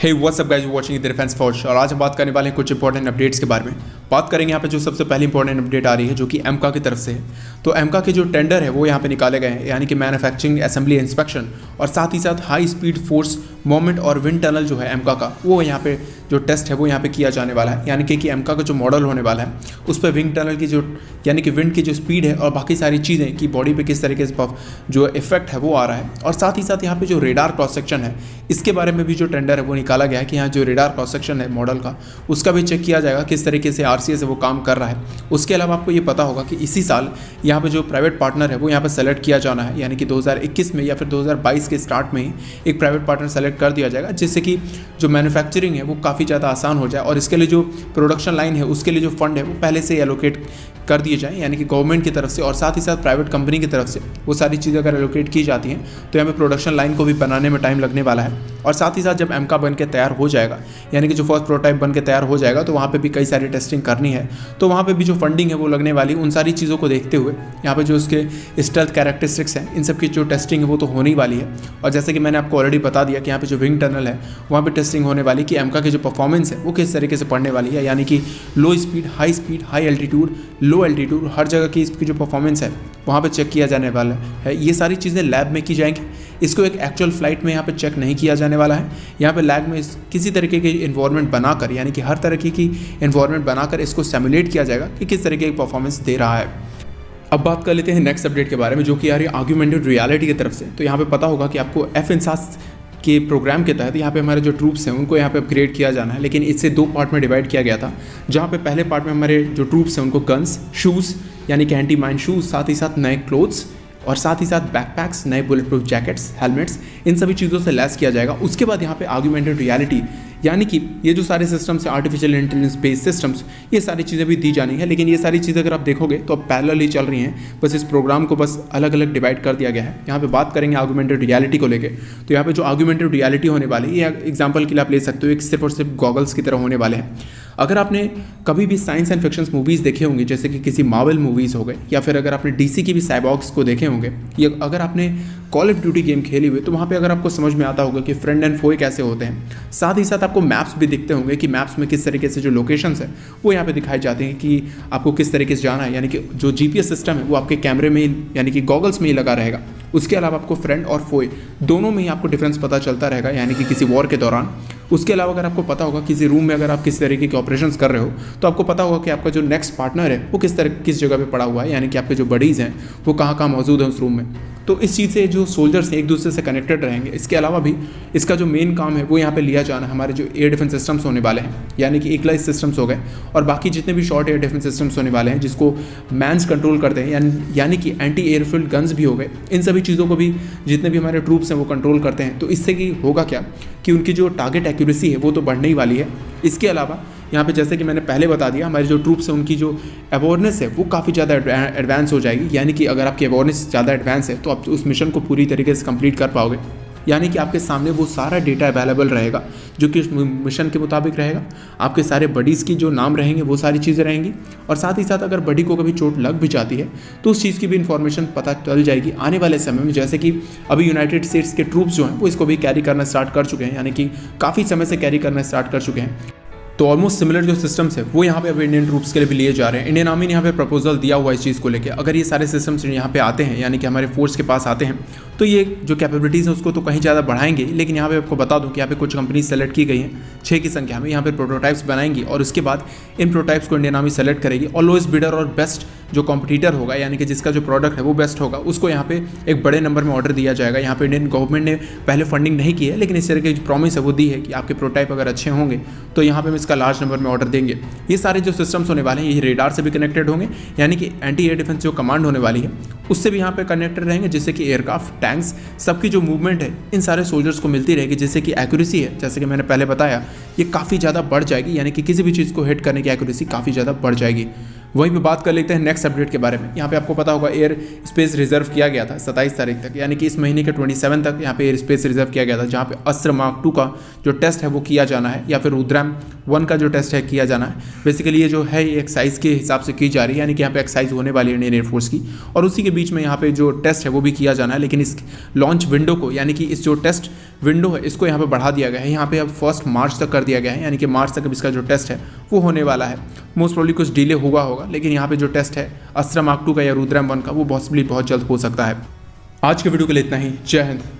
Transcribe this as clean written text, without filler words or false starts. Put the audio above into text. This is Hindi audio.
Hey what's up guys, you watching the defence force. और आज हम बात करने वाले हैं कुछ इंपॉर्टेंट अपडेट्स के बारे में। बात करेंगे यहाँ पे जो सबसे पहली इंपॉर्टेंट अपडेट आ रही है जो कि एमका की तरफ से है। तो एमका के जो टेंडर है वो यहाँ पे निकाले गए हैं, यानी कि मैन्युफैक्चरिंग असेंबली इंस्पेक्शन और साथ ही साथ हाई स्पीड फोर्स मोमेंट और विंड टनल जो है एमका का, वो यहाँ पे जो टेस्ट है वो यहाँ पे किया जाने वाला है। यानी कि एमका का जो मॉडल होने वाला है उस पर विंग टनल की जो यानी कि विंड की जो स्पीड है और बाकी सारी चीज़ें कि बॉडी पे किस तरीके से जो इफेक्ट है वो आ रहा है। और साथ ही साथ यहाँ पे जो रेडार क्रॉस सेक्शन है इसके बारे में भी जो टेंडर है वो निकाला गया है कि यहाँ जो रेडार क्रॉस सेक्शन है मॉडल का उसका भी चेक किया जाएगा किस तरीके से आरसीएस है वो काम कर रहा है। उसके अलावा आपको ये पता होगा कि इसी साल यहाँ पे जो प्राइवेट पार्टनर है वो यहाँ पे सेलेक्ट किया जाना है, यानी कि 2021 में या फिर 2022 के स्टार्ट में ही एक प्राइवेट पार्टनर सेलेक्ट कर दिया जाएगा, जिससे कि जो मैन्युफैक्चरिंग है वो काफ़ी ज़्यादा आसान हो जाए और इसके लिए जो प्रोडक्शन लाइन है उसके लिए जो फंड है वो पहले से एलोकेट कर दिए जाएँ, यानी कि गवर्नमेंट की तरफ से और साथ ही साथ प्राइवेट कंपनी की तरफ से वो सारी चीज़ें अगर एलोकेट की जाती हैं तो यहाँ पे प्रोडक्शन लाइन को भी बनाने में टाइम लगने वाला है। और साथ ही साथ जब एमका बन के तैयार हो जाएगा, यानी कि जो फर्स्ट प्रोटोटाइप बन के तैयार हो जाएगा, तो वहाँ पे भी कई सारी टेस्टिंग करनी है, तो वहाँ पे भी जो फंडिंग है वो लगने वाली, उन सारी चीज़ों को देखते हुए यहाँ पे जो उसके स्टेल्थ कैरेक्टरिस्टिक्स हैं इन सब की जो टेस्टिंग है वो तो होने वाली है। और जैसे कि मैंने आपको ऑलरेडी बता दिया कि यहाँ पे जो विंग टनल है वहाँ पे टेस्टिंग होने वाली कि एमका की जो परफॉर्मेंस है वो किस तरीके से पड़ने वाली है, यानी कि low speed, high altitude, low altitude, हर जगह की इसकी जो परफॉर्मेंस है वहाँ पे चेक किया जाने वाला है। ये सारी चीज़ें लैब में की जाएंगी, इसको एक एक्चुअल फ्लाइट में यहाँ पे चेक नहीं किया जाने वाला है। यहाँ पे लैब में किसी तरीके की इन्वायरमेंट बनाकर, यानी कि हर तरीके की इन्वायरमेंट बनाकर इसको सिमुलेट किया जाएगा कि किस तरीके की परफॉर्मेंस दे रहा है। अब बात कर लेते हैं नेक्स्ट अपडेट के बारे में जो कि आ रही है ऑगमेंटेड रियलिटी की तरफ से। तो यहाँ पे पता होगा कि आपको एफइनसास के प्रोग्राम के तहत यहाँ पे हमारे जो ट्रूप्स हैं उनको यहाँ पे अपग्रेड किया जाना है, लेकिन इससे दो पार्ट में डिवाइड किया गया था। जहाँ पे पहले पार्ट में हमारे जो ट्रूप्स हैं उनको गन्स, शूज़ यानी कि एंटी माइन शूज़, साथ ही साथ नए क्लोथ्स और साथ ही साथ बैकपैक्स, नए बुलेट प्रूफ जैकेट्स, हेलमेट्स, इन सभी चीज़ों से लैस किया जाएगा। उसके बाद यहाँ पे ऑगमेंटेड रियलिटी यानी कि ये जो सारे सिस्टम्स हैं, आर्टिफिशियल इंटेलिजेंस बेस्ड सिस्टम्स, ये सारी चीज़ें भी दी जानी है। लेकिन ये सारी चीज़ें अगर आप देखोगे तो अब पैरेलल ही चल रही हैं, बस इस प्रोग्राम को बस अलग अलग डिवाइड कर दिया गया है। यहाँ पे बात करेंगे ऑगमेंटेड रियलिटी को लेके, तो यहाँ पे जो ऑगमेंटेड रियलिटी होने वाली है, ये एग्जाम्पल के लिए आप ले सकते हो, एक सिर्फ और सिर्फ गॉगल्स की तरह होने वाले हैं। अगर आपने कभी भी साइंस एंड फिक्शंस मूवीज़ देखे होंगे, जैसे कि किसी मार्वल मूवीज़ हो गए, या फिर अगर आपने डीसी की भी साइबॉर्ग्स को देखे होंगे, या अगर आपने कॉल ऑफ ड्यूटी गेम खेली हुई, तो वहाँ पे अगर आपको समझ में आता होगा कि फ्रेंड एंड फोए कैसे होते हैं। साथ ही साथ आपको मैप्स भी दिखते होंगे कि मैप्स में किस तरीके से जो लोकेशंस है वो यहाँ पे दिखाई जाते हैं कि आपको किस तरीके से जाना है, यानी कि जो जीपीएस सिस्टम है वो आपके कैमरे में ही, यानी कि गॉगल्स में ही लगा रहेगा। उसके अलावा आपको फ्रेंड और फोए दोनों में ही आपको डिफरेंस पता चलता रहेगा, यानी कि किसी वॉर के दौरान। उसके अलावा अगर आपको पता होगा किसी रूम में अगर आप किस तरीके के ऑपरेशंस कर रहे हो तो आपको पता होगा कि आपका जो नेक्स्ट पार्टनर है वो किस जगह पे पड़ा हुआ है, यानी कि आपके जो बडीज़ हैं वो कहाँ मौजूद हैं उस रूम में। तो इस चीज़ से जो सोल्जर्स हैं एक दूसरे से कनेक्टेड रहेंगे। इसके अलावा भी इसका जो मेन काम है वो यहाँ पे लिया जाना हमारे जो एयर डिफेंस सिस्टम्स होने वाले हैं, यानी कि इक्लाइज सिस्टम्स हो गए और बाकी जितने भी शॉर्ट एयर डिफेंस सिस्टम्स होने वाले हैं जिसको मैन्स कंट्रोल करते हैं, यानी कि एंटी एयरफील्ड गन्स भी हो गए, इन सभी चीज़ों को भी जितने भी हमारे ट्रूप्स हैं वो कंट्रोल करते हैं। तो इससे कि होगा क्या कि उनकी जो टारगेट एक्यूरेसी है वो तो बढ़ने ही वाली है। इसके अलावा यहाँ पे जैसे कि मैंने पहले बता दिया, हमारे जो ट्रूप्स हैं उनकी जो अवेयरनेस है वो काफ़ी ज़्यादा एडवांस हो जाएगी, यानी कि अगर आपकी अवेयरनेस ज़्यादा एडवांस है तो आप उस मिशन को पूरी तरीके से कंप्लीट कर पाओगे, यानी कि आपके सामने वो सारा डेटा अवेलेबल रहेगा जो कि उस मिशन के मुताबिक रहेगा। आपके सारे बडीज़ की जो नाम रहेंगे वो सारी चीज़ें रहेंगी और साथ ही साथ अगर बडी को कभी चोट लग भी जाती है तो उस चीज़ की भी इन्फॉर्मेशन पता चल जाएगी आने वाले समय में। जैसे कि अभी यूनाइटेड स्टेट्स के ट्रूप्स जो हैं वो इसको भी कैरी करना स्टार्ट कर चुके हैं, यानी कि काफ़ी समय से कैरी करना स्टार्ट कर चुके हैं। तो ऑलमोस्ट सिमिलर जो सिस्टम्स है वो यहाँ पे अब इंडियन ट्रूप्स के लिए भी लिए जा रहे हैं। इंडियन आर्मी ने यहाँ पे प्रपोजल दिया हुआ है इस चीज़ को लेकर। अगर ये सारे सिस्टम्स यहाँ पे आते हैं, यानी कि हमारे फोर्स के पास आते हैं, तो ये जो कैपेबिलिटीज़ हैं उसको तो कहीं ज़्यादा बढ़ाएंगे। लेकिन यहाँ पे आपको बता दूँ कि यहाँ पे कुछ कंपनी सेलेक्ट की गई हैं 6 की संख्या में, यहाँ पे प्रोटोटाइप्स बनाएंगी और उसके बाद इन प्रोटोटाइप्स को इंडियन आर्मी सेलेक्ट करेगी और लोएस्ट बिडर और बेस्ट जो कॉम्पिटिटर होगा, यानी कि जिसका जो प्रोडक्ट है वो बेस्ट होगा, उसको यहाँ पे एक बड़े नंबर में ऑर्डर दिया जाएगा। यहाँ पे इंडियन गवर्नमेंट ने पहले फंडिंग नहीं की है, लेकिन इस तरह की जो प्रॉमिस है वो दी है कि आपके प्रोटोटाइप अगर अच्छे होंगे तो यहाँ पे हम इसका लार्ज नंबर में ऑर्डर देंगे। ये सारे जो सिस्टम्स होने वाले हैं ये रेडार से भी कनेक्टेड होंगे, यानी कि एंटी एयर डिफेंस जो कमांड होने वाली है उससे भी यहाँ पे कनेक्टेड रहेंगे, जिससे कि एयरक्राफ्ट, टैंक्स, सबकी जो मूवमेंट है इन सारे सोल्जर्स को मिलती रहेगी, जिससे कि एक्यूरेसी है, जैसे कि मैंने पहले बताया, ये काफ़ी ज़्यादा बढ़ जाएगी, यानी कि किसी भी चीज़ को हिट करने की एक्यूरेसी काफ़ी ज़्यादा बढ़ जाएगी। वहीं पे बात कर लेते हैं नेक्स्ट अपडेट के बारे में। यहाँ पे आपको पता होगा एयर स्पेस रिजर्व किया गया था 27 तारीख तक, यानी कि इस महीने के 27 तक यहाँ पे एयर स्पेस रिजर्व किया गया था, जहाँ पे अस्त्र मार्क 2 का जो टेस्ट है वो किया जाना है, या फिर रुद्रम 1 का जो टेस्ट है किया जाना है। बेसिकली ये जो है ये एक्साइज के हिसाब से की जा रही है, यानी कि यहाँ पे एक्साइज होने वाली है इंडियन एयरफोर्स की, और उसी के बीच में यहाँ पे जो टेस्ट है वो भी किया जाना है। लेकिन इस लॉन्च विंडो को, यानी कि इस जो टेस्ट विंडो है इसको यहाँ पे बढ़ा दिया गया है, यहाँ पे अब 1 मार्च तक कर दिया गया है, यानी कि मार्च तक अब इसका जो टेस्ट है वो होने वाला है। मोस्ट प्रॉब्ली कुछ डिले होगा, लेकिन यहाँ पे जो टेस्ट है अस्त्रा मार्क 2 का या रुद्रम 1 का वो पॉसिबली बहुत जल्द हो सकता है। आज के वीडियो के लिए इतना ही। जय हिंद।